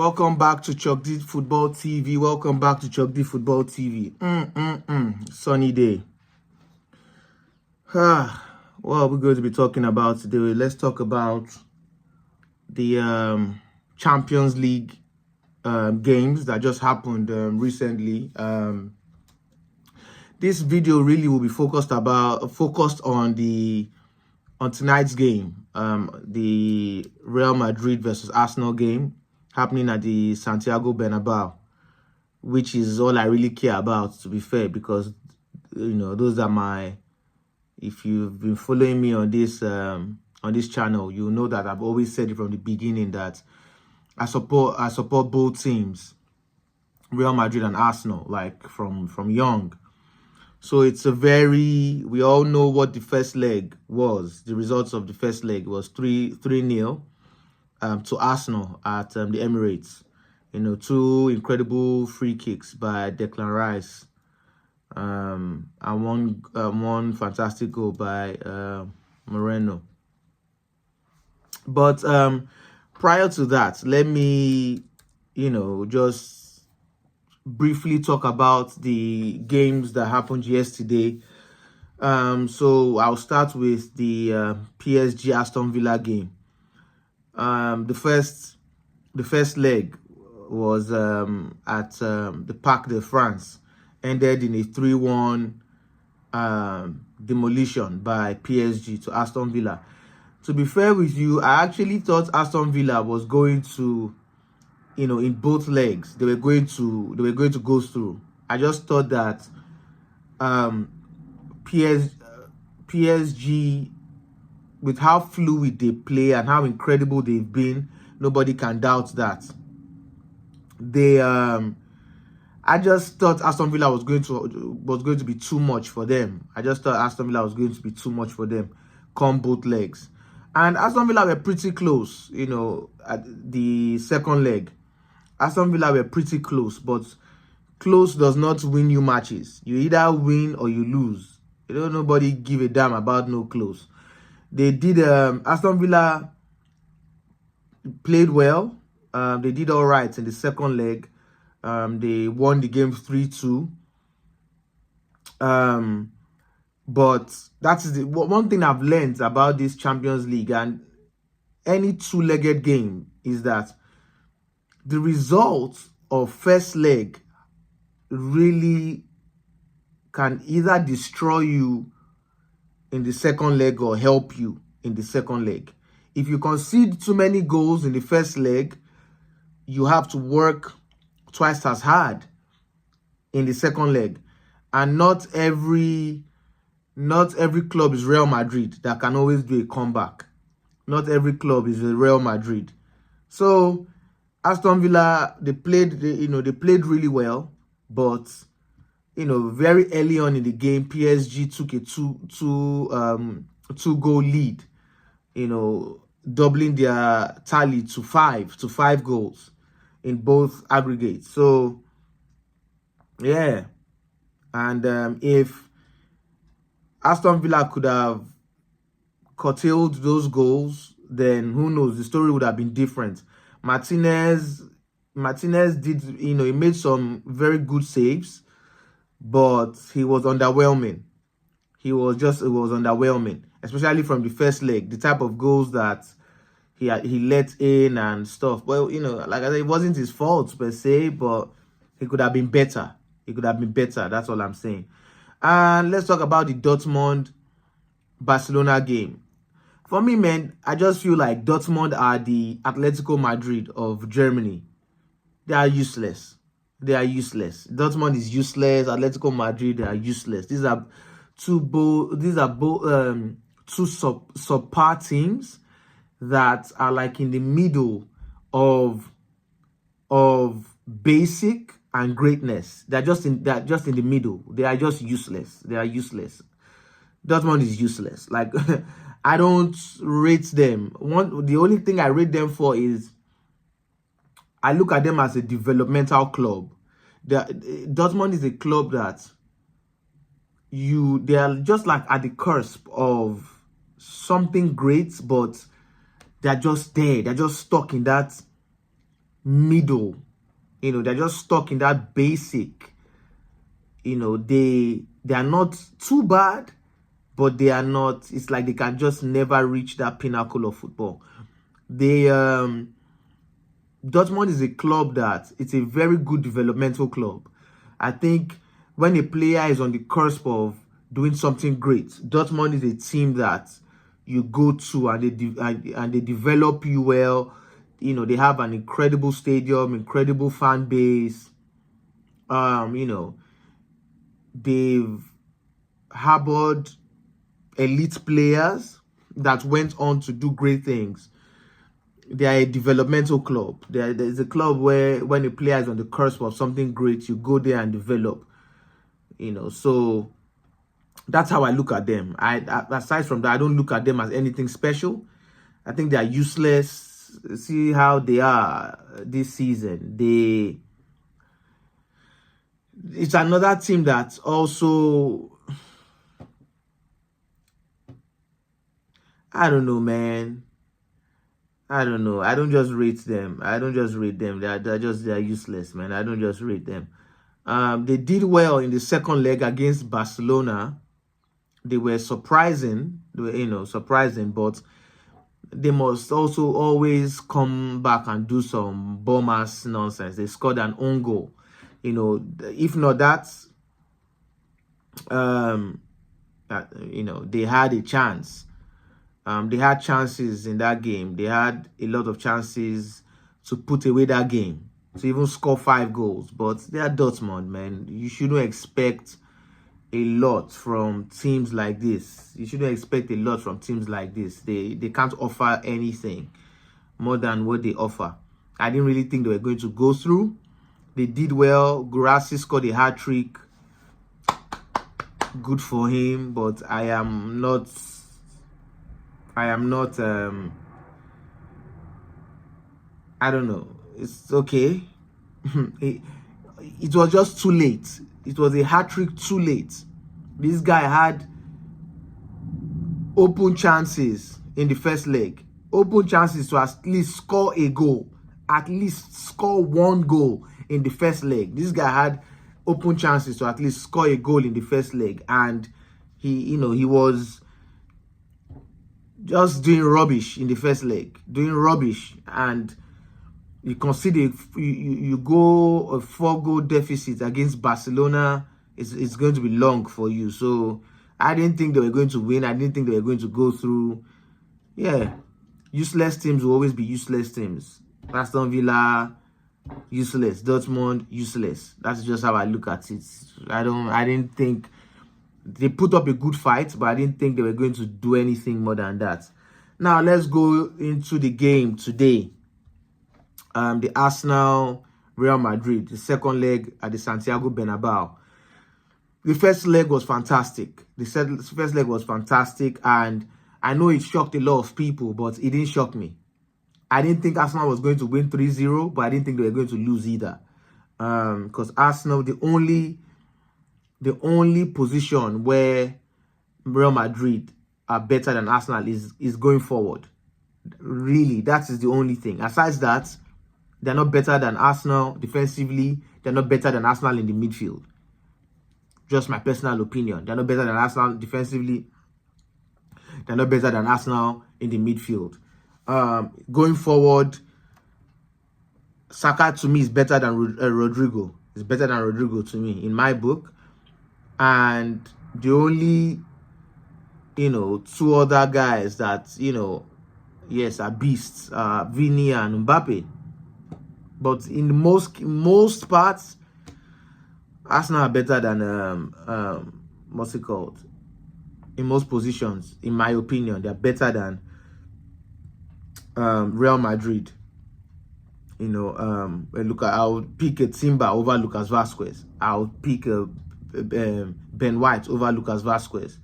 Welcome back to Chuck D Football TV. Welcome back to Chuck D Football TV. Sunny day. What are we going to be talking about today? Let's talk about the Champions League games that just happened recently. This video really will be focused on tonight's game, the Real Madrid versus Arsenal game happening at the Santiago Bernabeu, which is all I really care about, to be fair, because those are my. If you've been following me on this channel, you know that I've always said it from the beginning that I support both teams, Real Madrid and Arsenal, like from young. So it's we all know what the first leg was. The results of the first leg was 3-0 to Arsenal at the Emirates. Two incredible free kicks by Declan Rice, and one fantastic goal by Moreno. But prior to that, let me just briefly talk about the games that happened yesterday. So I'll start with the PSG Aston Villa game. The first leg was at the Parc de France, ended in a 3-1 demolition by PSG to Aston Villa. To be fair with you, I actually thought Aston Villa was going to, in both legs, they were going to go through. I just thought that PSG, with how fluid they play and how incredible they've been, nobody can doubt that. I just thought Aston Villa was going to be too much for them. Come both legs. And Aston Villa were pretty close, at the second leg. Aston Villa were pretty close, but close does not win you matches. You either win or you lose. Nobody give a damn about no close. They did, Aston Villa played well. They did all right in the second leg. They won the game 3-2. But that is the one thing I've learned about this Champions League and any two-legged game is that the result of first leg really can either destroy you in the second leg or help you in the second leg. If you concede too many goals in the first leg, you have to work twice as hard in the second leg. And not every club is Real Madrid that can always do a comeback. Not every club is Real Madrid. So Aston Villa, they played really well, but very early on in the game, PSG took a two goal lead, doubling their tally to five goals in both aggregates. So yeah, and if Aston Villa could have curtailed those goals, then who knows, the story would have been different. Martinez did, he made some very good saves, but he was underwhelming. It was underwhelming, especially from the first leg, the type of goals that he let in and stuff. Well, like I said, it wasn't his fault per se, but he could have been better. That's all I'm saying. And let's talk about the Dortmund-Barcelona game. For me, man, I just feel like Dortmund are the Atletico Madrid of Germany. They are useless. Dortmund is useless. Atletico Madrid, they are useless. These are two subpar teams that are like in the middle of basic and greatness. They're just in the middle. They are just useless. Dortmund is useless. Like I don't rate them. The only thing I rate them for is I look at them as a developmental club. Dortmund is a club that they are just like at the cusp of something great, but they're just there. They're just stuck in that middle. They're just stuck in that basic. They are not too bad, but they are not. It's like they can just never reach that pinnacle of football. Dortmund is a club that it's a very good developmental club. I think when a player is on the cusp of doing something great, Dortmund is a team that you go to and they develop you well. They have an incredible stadium, incredible fan base. They've harbored elite players that went on to do great things. They are a developmental club. There's a club where when a player is on the cusp of something great, you go there and develop. So that's how I look at them. Aside from that, I don't look at them as anything special. I think they are useless. See how they are this season. It's another team that also, I don't know, man. I don't know. I don't just rate them. They're useless, man. I don't just rate them. They did well in the second leg against Barcelona. They were surprising. Surprising, but they must also always come back and do some bum-ass nonsense. They scored an own goal. If not that, they had a chance. They had chances in that game. They had a lot of chances to put away that game, to even score 5 goals. But they are Dortmund, man. You shouldn't expect a lot from teams like this. You shouldn't expect a lot from teams like this. They can't offer anything more than what they offer. I didn't really think they were going to go through. They did well. Guirassy scored a hat-trick. Good for him, but I am not I don't know. It's okay. It was just too late. It was a hat-trick too late. This guy had open chances in the first leg. Open chances to at least score a goal. At least score 1 goal in the first leg. This guy had open chances to at least score a goal in the first leg. And he was just doing rubbish in the first leg. Doing rubbish. And you consider you go a 4-goal deficit against Barcelona, it's going to be long for you. So I didn't think they were going to win. I didn't think they were going to go through. Yeah, useless teams will always be useless teams. Aston Villa, useless. Dortmund, useless. That's just how I look at it. I didn't think they put up a good fight, but I didn't think they were going to do anything more than that. Now let's go into the game today. The Arsenal Real Madrid, the second leg at the Santiago Bernabeu. The first leg was fantastic. The first leg was fantastic, and I know it shocked a lot of people, but it didn't shock me. I didn't think Arsenal was going to win 3-0, but I didn't think they were going to lose either. Because Arsenal, the only position where Real Madrid are better than Arsenal is going forward. Really, that is the only thing. Aside that, they're not better than Arsenal defensively. They're not better than Arsenal in the midfield. Just my personal opinion. They're not better than Arsenal defensively. They're not better than Arsenal in the midfield. Going forward, Saka to me is better than Rodrigo. It's better than Rodrigo to me in my book. And the only, 2 other guys that, yes, are beasts, Vini and Mbappe. But in the most parts, Arsenal are better than what's it called? In most positions, in my opinion, they're better than Real Madrid. Look, I'll pick a Timber over Lucas Vazquez. I'll pick a Ben White over Lucas Vazquez.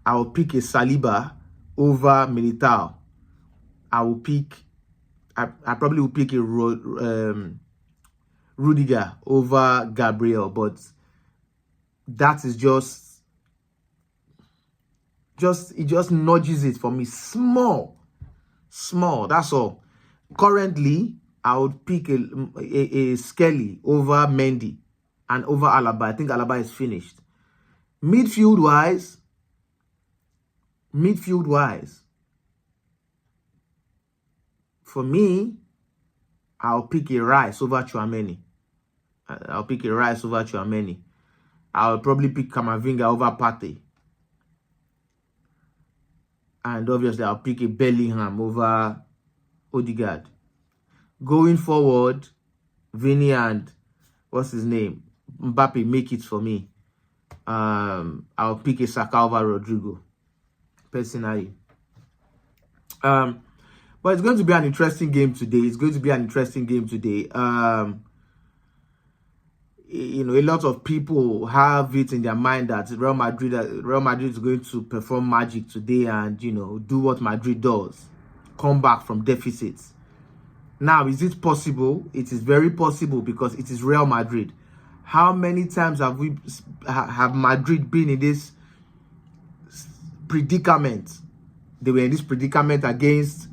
I'll pick a Saliba over Militao. I probably will pick a Rudiger over Gabriel, but that is it just nudges it for me small, that's all. Currently, I would pick a Skelly over Mendy and over Alaba. I think Alaba is finished. Midfield wise, for me, I'll pick a Rice over Tchouaméni. I'll pick a Rice over Tchouaméni. I'll probably pick Camavinga over Partey. And obviously, I'll pick a Bellingham over Odegaard. Going forward, Vinny and what's his name? Mbappe make it for me. I'll pick a Saka over Rodrigo, personally. But it's going to be an interesting game today. You know, a lot of people have it in their mind that Real Madrid is going to perform magic today and, you know, do what Madrid does, come back from deficits. Now, is it possible? It is very possible because it is Real Madrid. How many times have Madrid been in this predicament? They were in this predicament against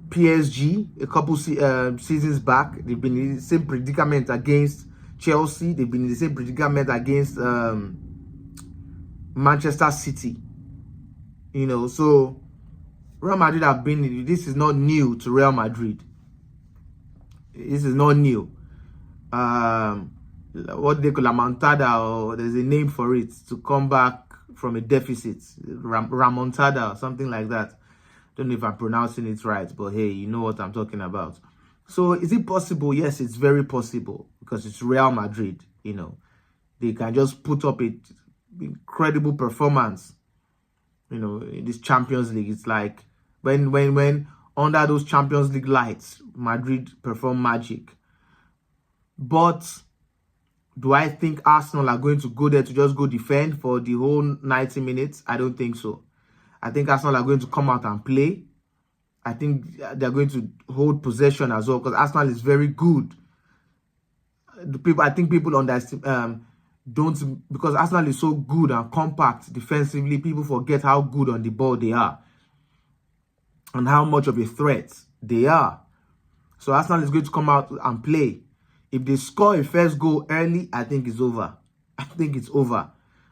PSG a couple seasons back. They've been in the same predicament against Chelsea. They've been in the same predicament against Manchester City. You know, so Real Madrid have been. This is not new to Real Madrid. This is not new. What they call a remontada, or there's a name for it, to come back from a deficit, remontada or something like that. Don't know if I'm pronouncing it right, but hey, you know what I'm talking about. So is it possible? Yes, it's very possible because it's Real Madrid. You know, they can just put up an incredible performance. You know, in this Champions League, it's like when under those Champions League lights, Madrid perform magic. But do I think Arsenal are going to go there to just go defend for the whole 90 minutes? I don't think so. I think Arsenal are going to come out and play. I think they're going to hold possession as well because Arsenal is very good. I think people underestimate, because Arsenal is so good and compact defensively, people forget how good on the ball they are and how much of a threat they are. So Arsenal is going to come out and play. If they score a first goal early, I think it's over.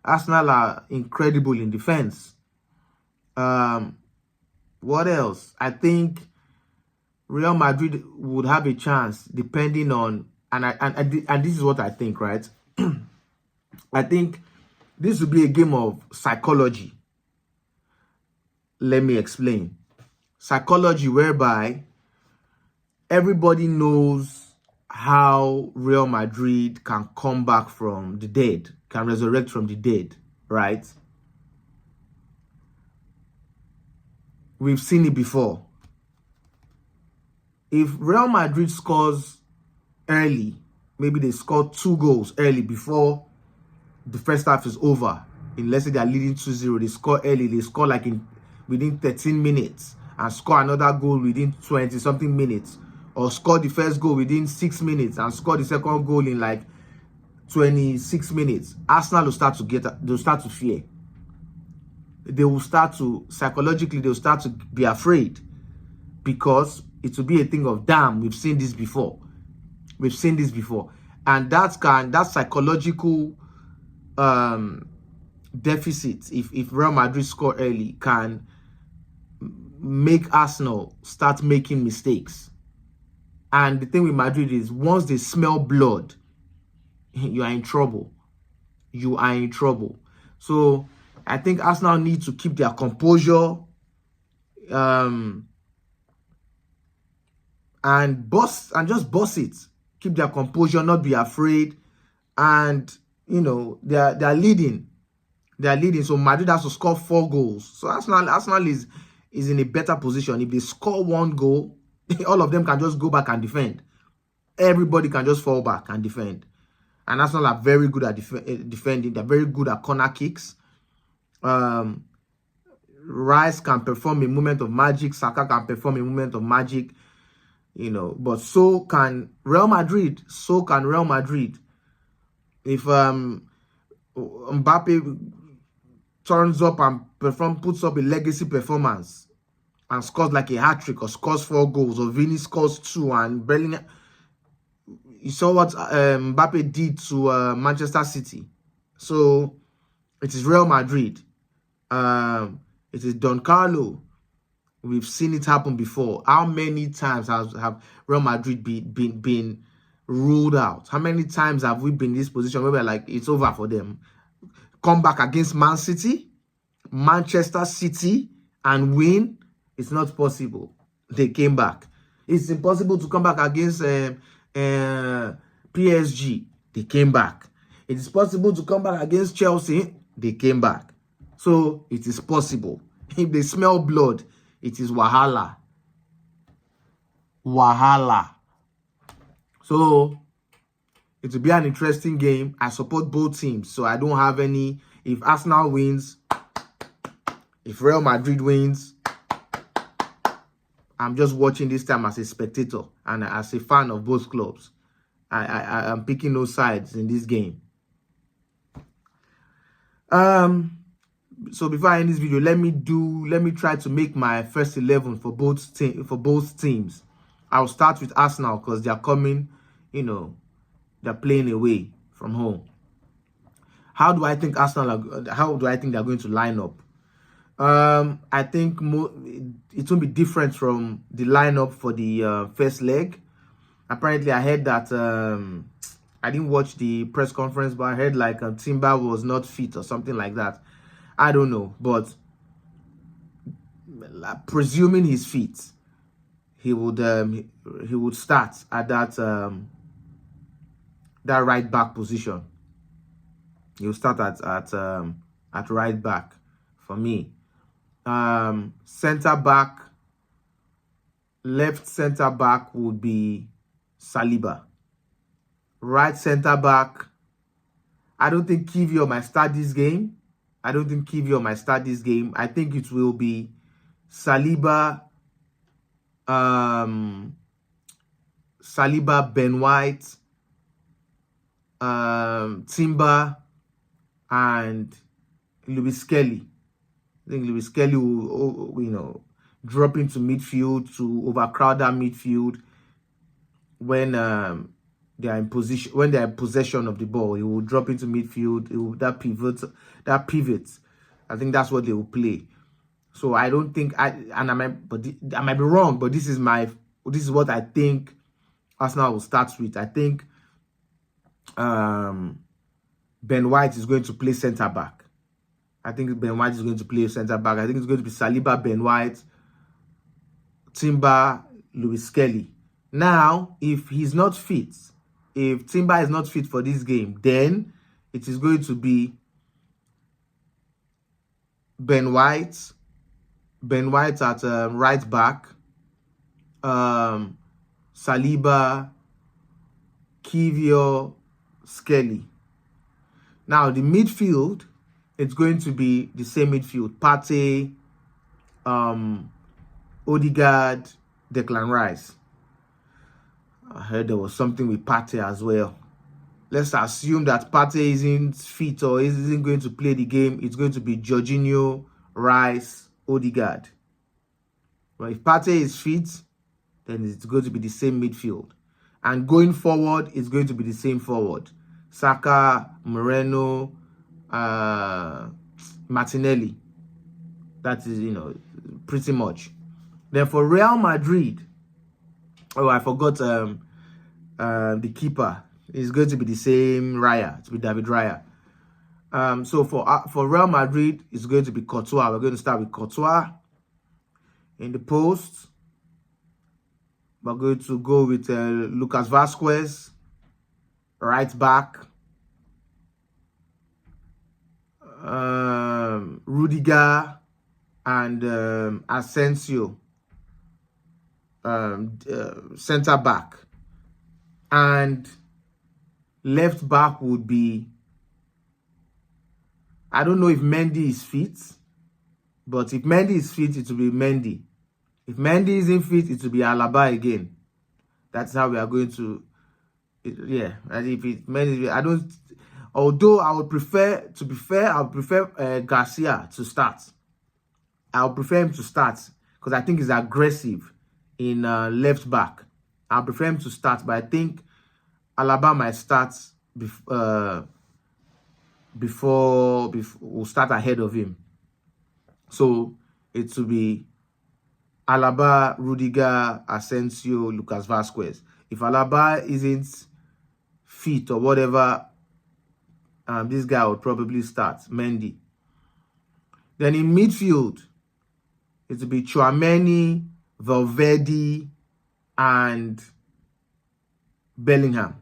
Arsenal are incredible in defense. What else? I think Real Madrid would have a chance depending on, and this is what I think, right? I think this would be a game of psychology. Let me explain. Psychology whereby everybody knows how Real Madrid can come back from the dead, can resurrect from the dead, right? We've seen it before. If Real Madrid scores early, maybe they score 2 goals early before the first half is over. Let's say they're leading 2-0, they score early, they score like within 13 minutes and score another goal within 20-something minutes, or score the first goal within 6 minutes and score the second goal in like 26 minutes. Arsenal will start to fear. They will start to, psychologically, they'll start to be afraid because it will be a thing of, damn, we've seen this before. And that psychological deficit, if Real Madrid score early, can make Arsenal start making mistakes. And the thing with Madrid is, once they smell blood, you are in trouble. So I think Arsenal need to keep their composure and just boss it. Keep their composure, not be afraid. And you know, they're leading. So Madrid has to score 4 goals. So Arsenal is in a better position. If they score 1 goal, all of them can just go back and defend. Everybody can just fall back and defend. And Arsenal are very good at defending. They're very good at corner kicks. Rice can perform a moment of magic. Saka can perform a moment of magic. You know, but so can Real Madrid. If Mbappe turns up and puts up a legacy performance, and scores like a hat-trick, or scores 4 goals, or Vini scores 2, and Bellingham. You saw what Mbappe did to Manchester City. So it is Real Madrid. It is Don Carlo. We've seen it happen before. How many times have Real Madrid been ruled out? How many times have we been in this position where we're like, it's over for them? Come back against Man City, Manchester City, and win? It's not possible. They came back. It's impossible to come back against PSG. They came back. It is possible to come back against Chelsea. They came back. So it is possible. If they smell blood, it is wahala. Wahala. So it will be an interesting game. I support both teams, so I don't have any. If Arsenal wins, if Real Madrid wins, I'm just watching this time as a spectator and as a fan of both clubs. I'm picking no sides in this game. So before I end this video, let me try to make my first 11 for both teams. I'll start with Arsenal because they're coming, they're playing away from home. How do I think they're going to line up? I think it will be different from the lineup for the first leg. Apparently, I heard that I didn't watch the press conference, but I heard like Timber was not fit or something like that. I don't know, but presuming he's fit, he would start at that right back position. He will start at right back for me. Center back, left center back would be Saliba. Right center back, I don't think Kiwior might start this game. I think it will be Saliba, Ben White, Timber, and Lewis Kelly. I think Lewis Kelly will, drop into midfield to overcrowd that midfield when they are in position. When they are in possession of the ball, he will drop into midfield. That pivot. I think that's what they will play. So I don't think I might be wrong, but this is what I think Arsenal will start with. I think Ben White is going to play centre back. I think it's going to be Saliba, Ben White, Timber, Lewis Kelly. Now, if he's not fit, if Timber is not fit for this game, then it is going to be Ben White at right back, Saliba, Kiwior, Skelly. Now, the midfield, it's going to be the same midfield. Partey, Odegaard, Declan Rice. I heard there was something with Partey as well. Let's assume that Partey isn't fit or isn't going to play the game. It's going to be Jorginho, Rice, Odegaard. But if Partey is fit, then it's going to be the same midfield. And going forward, it's going to be the same forward. Saka, Moreno, Martinelli. That is, pretty much. Then for Real Madrid, I forgot the keeper. It's going to be the same Raya. It's be David Raya. So for Real Madrid, it's going to be Courtois. We're going to start with Courtois in the post. We're going to go with Lucas Vazquez, right back. Rudiger and Asensio, center back. And left back would be, I don't know if Mendy is fit, but if Mendy is fit, it will be Mendy. If Mendy isn't fit, it will be Alaba again. That's how we are going to, yeah. And if it Mendy, I don't. Although I would prefer, to be fair, I would prefer Garcia to start. I would prefer him to start because I think he's aggressive in left back. I prefer him to start, but I think Alaba might start before we'll start ahead of him. So it will be Alaba, Rudiger, Asensio, Lucas Vazquez. If Alaba isn't fit or whatever, this guy would probably start, Mendy. Then in midfield, it will be Tchouaméni, Valverde, and Bellingham.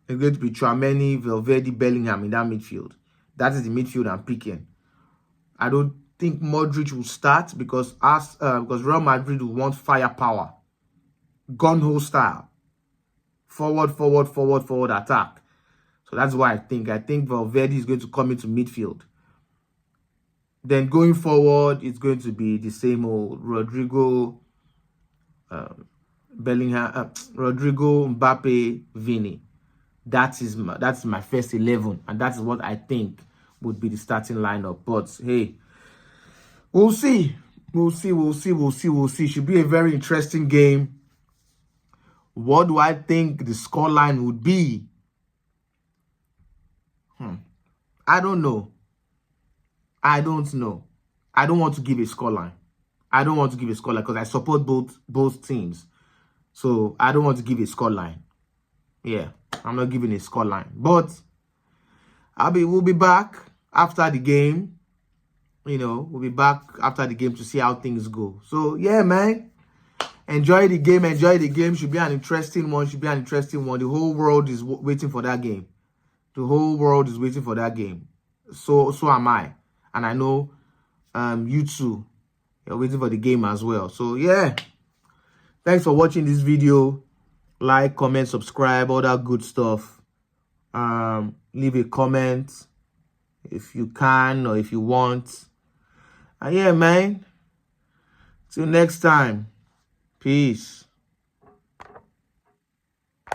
It's going to be Tchouaméni, Valverde, Bellingham in that midfield. That is the midfield I'm picking. I don't think Modric will start because Real Madrid will want firepower, gun-ho style, forward attack. So that's why I think Valverde is going to come into midfield. Then going forward, it's going to be the same old Rodrigo, Bellingham, Rodrigo, Mbappe, Vini. That's my first 11, and that's what I think would be the starting lineup. But hey, we'll see. We'll see. Should be a very interesting game. What do I think the scoreline would be? I don't know. I don't know. I don't want to give a scoreline. Because I support both teams. So I don't want to give a scoreline. Yeah, I'm not giving a scoreline. But we'll be back after the game. We'll be back after the game to see how things go. So yeah, man. Enjoy the game. Should be an interesting one. The whole world is waiting for that game. So am I. And I know you too. You're waiting for the game as well. So yeah. Thanks for watching this video. Like, comment, subscribe, all that good stuff. Leave a comment if you can or if you want. And yeah, man. Till next time. Peace.